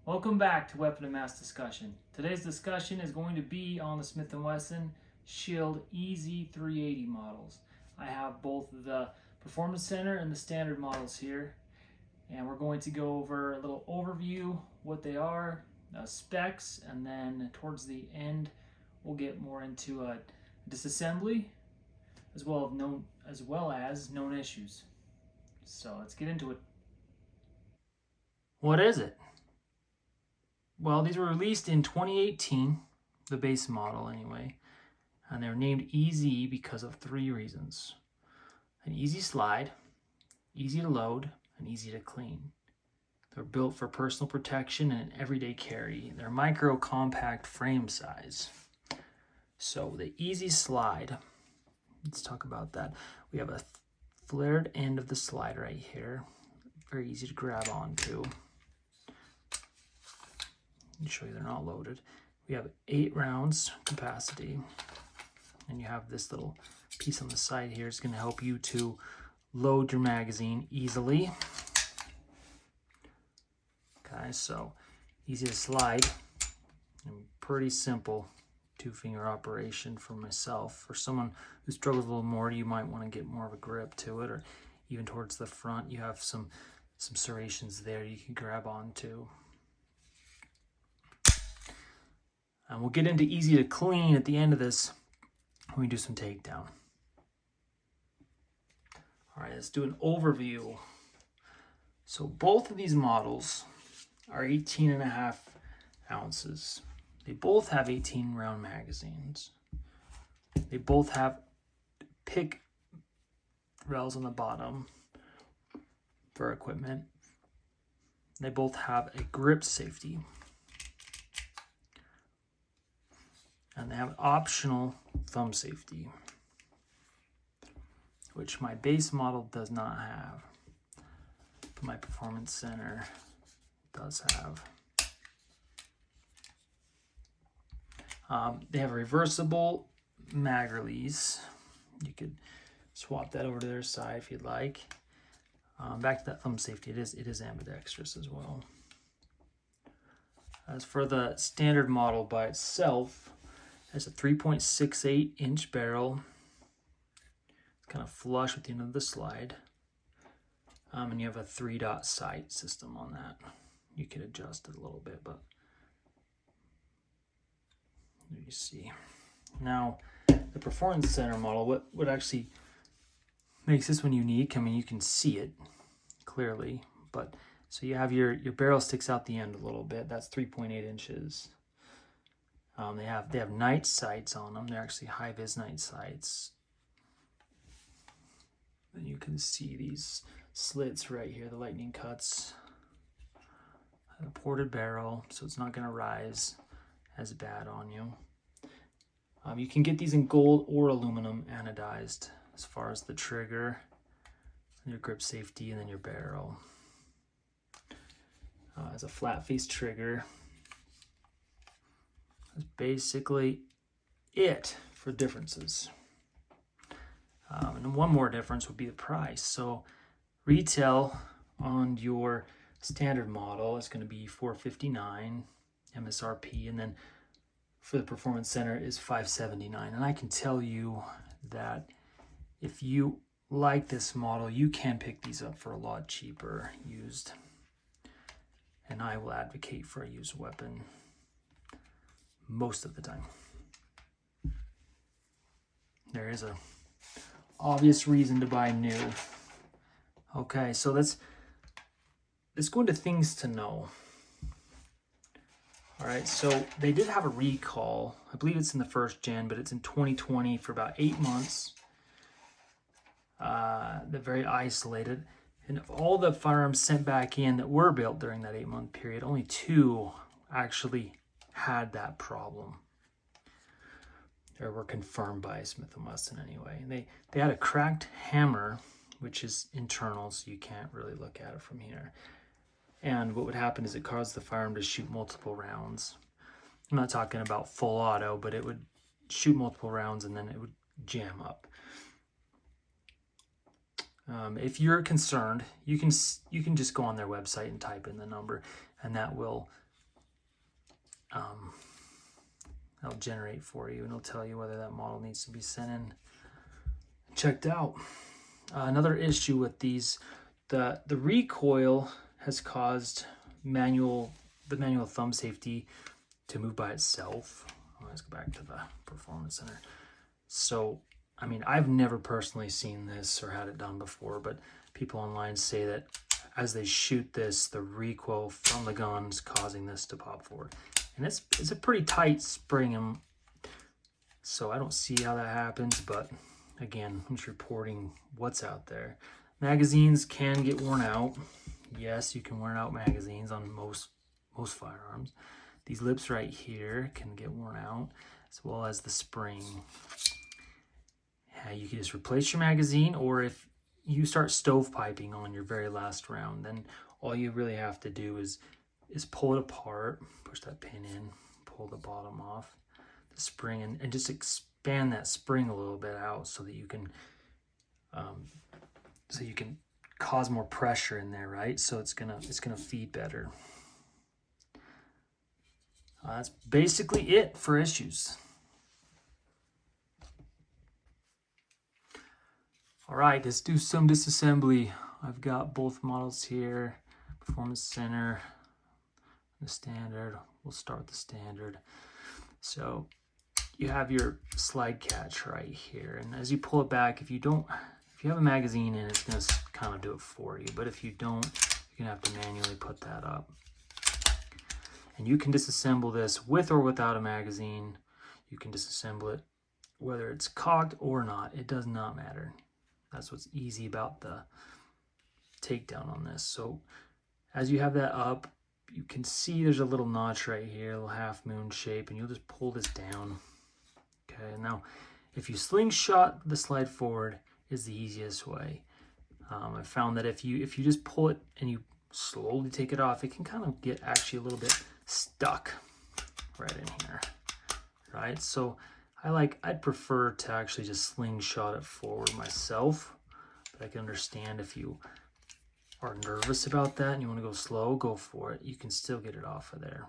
Welcome back to Weapon and Mass Discussion. Today's discussion is going to be on the Smith & Wesson Shield EZ380 models. I have both the Performance Center and the standard models here, and we're going to go over a little overview, what they are, specs, and then towards the end we'll get more into a disassembly as well as known issues. So let's get into it. What is it? Well, these were released in 2018, the base model anyway, and they were named EZ because of three reasons: an easy slide, easy to load, and easy to clean. They're built for personal protection and everyday carry. They're micro compact frame size. So the easy slide, let's talk about that. We have a flared end of the slide right here, very easy to grab onto. Let me show you they're not loaded. We have 8 rounds capacity, and you have this little piece on the side here. It's going to help you to load your magazine easily. Okay, so easy to slide and pretty simple 2-finger operation for myself. For someone who struggles a little more, you might want to get more of a grip to it, or even towards the front you have some serrations there you can grab onto. And we'll get into easy to clean at the end of this when we do some takedown. All right, let's do an overview. So both of these models are 18.5 ounces. They both have 18 round magazines. They both have pick rails on the bottom for equipment. They both have a grip safety. And they have optional thumb safety, which my base model does not have, but my Performance Center does have. They have a reversible mag release. You could swap that over to their side if you'd like. Back to that thumb safety, it is ambidextrous as well. As for the standard model by itself, it's a 3.68 inch barrel. It's kind of flush with the end of the slide. And you have a 3-dot sight system on that. You could adjust it a little bit, but you see. Now, the Performance Center model, what actually makes this one unique, I mean, you can see it clearly, but so you have your barrel sticks out the end a little bit. That's 3.8 inches. They have night sights on them. They're actually high-vis night sights. And you can see these slits right here, the lightning cuts. A ported barrel, so it's not going to rise as bad on you. You can get these in gold or aluminum anodized as far as the trigger, your grip safety, and then your barrel. As a flat-face trigger. That's basically it for differences. And one more difference would be the price. So retail on your standard model is going to be $459 MSRP, and then for the Performance Center is $579. And I can tell you that if you like this model, you can pick these up for a lot cheaper used. And I will advocate for a used weapon most of the time. There is a obvious reason to buy new. Okay, so let's go into things to know. All right, so they did have a recall. I believe it's in the first gen, but it's in 2020 for about 8 months. They're very isolated. And of all the firearms sent back in that were built during that 8-month period, only 2 actually had that problem. Or were confirmed by Smith & Wesson anyway. And they had a cracked hammer, which is internal, so you can't really look at it from here. And what would happen is it caused the firearm to shoot multiple rounds. I'm not talking about full auto, but it would shoot multiple rounds and then it would jam up. If you're concerned, you can just go on their website and type in the number, and that will that'll generate for you, and it'll tell you whether that model needs to be sent in, checked out. Another issue with these, the recoil has caused the manual thumb safety to move by itself. Let's go back to the Performance Center. So, I mean, I've never personally seen this or had it done before, but people online say that as they shoot this, the recoil from the gun's causing this to pop forward. And it's a pretty tight spring, so I don't see how that happens, but again, I'm just reporting what's out there. Magazines can get worn out. Yes, you can wear out magazines on most firearms. These lips right here can get worn out, as well as the spring. Yeah, you can just replace your magazine, or if you start stovepiping on your very last round, then all you really have to do is pull it apart, push that pin in, pull the bottom off the spring, and just expand that spring a little bit out so that you can cause more pressure in there, right? So it's gonna feed better. That's basically it for issues. All right, let's do some disassembly. I've got both models here, Performance Center, the standard. We'll start with the standard. So you have your slide catch right here, and as you pull it back, if you have a magazine in, it's going to kind of do it for you, but if you don't, you're going to have to manually put that up. And you can disassemble this with or without a magazine. You can disassemble it whether it's cocked or not. It does not matter. That's what's easy about the takedown on this. So as you have that up, you can see there's a little notch right here, a little half moon shape, and you'll just pull this down. Okay, now if you slingshot the slide forward is the easiest way. I found that if you just pull it and you slowly take it off, it can kind of get actually a little bit stuck right in here, right? So I'd prefer to actually just slingshot it forward myself, but I can understand if you are nervous about that and you want to go slow, go for it. You can still get it off of there.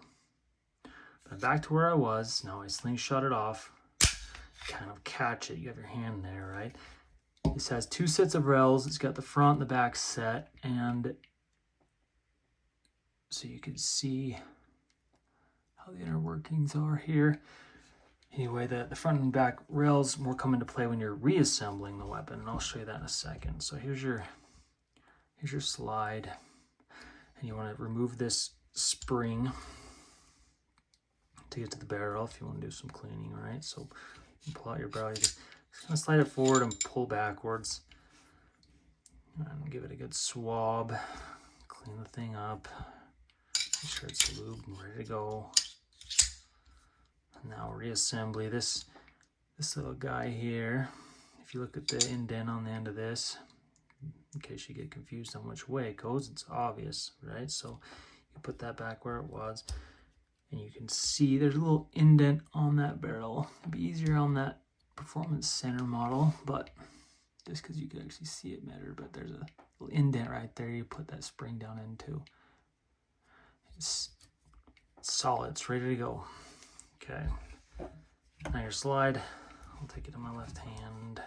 But back to where I was. Now I slingshot it off, kind of catch it. You have your hand there, right? This has two sets of rails. It's got the front and the back set, and so you can see how the inner workings are here. Anyway, the front and back rails more come into play when you're reassembling the weapon, and I'll show you that in a second. So here's your slide, and you want to remove this spring to get to the barrel if you want to do some cleaning, right? So you pull out your barrel, you just kind of slide it forward and pull backwards, and give it a good swab, clean the thing up, make sure it's lubed and ready to go. And now reassembly, this little guy here, if you look at the indent on the end of this, in case you get confused on which way it goes, it's obvious, right? So you put that back where it was, and you can see there's a little indent on that barrel. It'd be easier on that Performance Center model, but just because you can actually see it better, but there's a little indent right there you put that spring down into. It's solid, it's ready to go. Okay, now your slide, I'll take it in my left hand.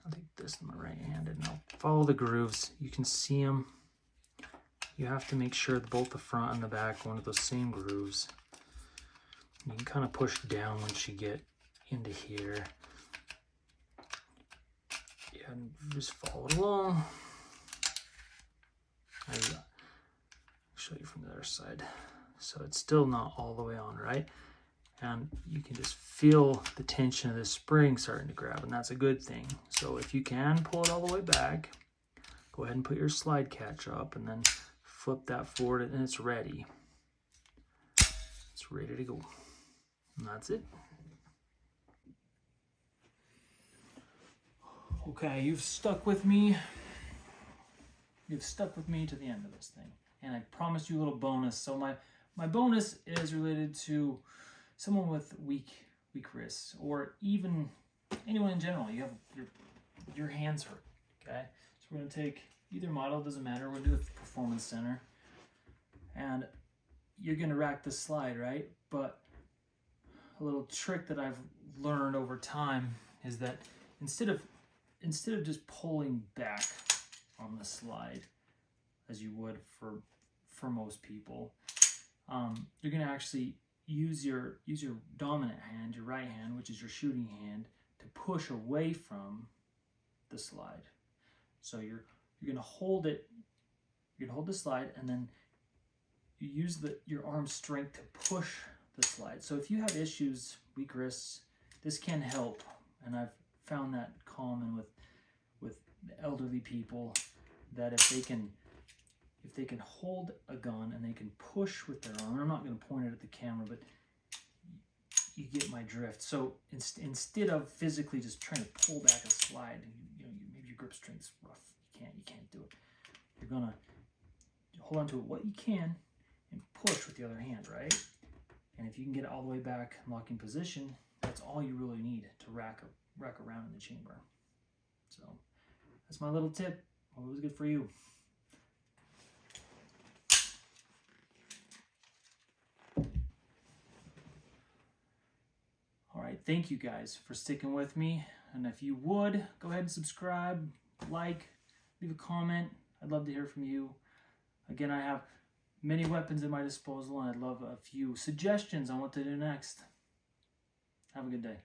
I'll take this in my right hand, and I'll follow the grooves. You can see them. You have to make sure that both the front and the back go into those same grooves. You can kind of push down once you get into here. Yeah, and just follow it along. There you go. I'll show you from the other side. So it's still not all the way on, right? And you can just feel the tension of the spring starting to grab, and that's a good thing. So if you can pull it all the way back, go ahead and put your slide catch up, and then flip that forward, and it's ready. It's ready to go. And that's it. Okay, you've stuck with me. You've stuck with me to the end of this thing. And I promised you a little bonus. So my bonus is related to someone with weak wrists, or even anyone in general. You have your hands hurt. Okay, so we're gonna take either model, doesn't matter. We'll do it with the Performance Center, and you're going to rack the slide, right? But a little trick that I've learned over time is that instead of just pulling back on the slide as you would for most people, you're going to actually use your dominant hand, your right hand, which is your shooting hand, to push away from the slide. So you're going to hold it. You're going to hold the slide, and then you use your arm strength to push the slide. So if you have issues, weak wrists, this can help, and I've found that common with elderly people, that if they can hold a gun and they can push with their arm, and I'm not going to point it at the camera, but you get my drift. So instead of physically just trying to pull back a slide, maybe your grip strength's rough, you can't do it. You're gonna hold on to it what you can and push with the other hand, right? And if you can get it all the way back in locking position, that's all you really need to rack around in the chamber. So that's my little tip. Hope it was good for you. All right, thank you guys for sticking with me. And if you would, go ahead and subscribe, like, leave a comment. I'd love to hear from you. Again, I have many weapons at my disposal, and I'd love a few suggestions on what to do next. Have a good day.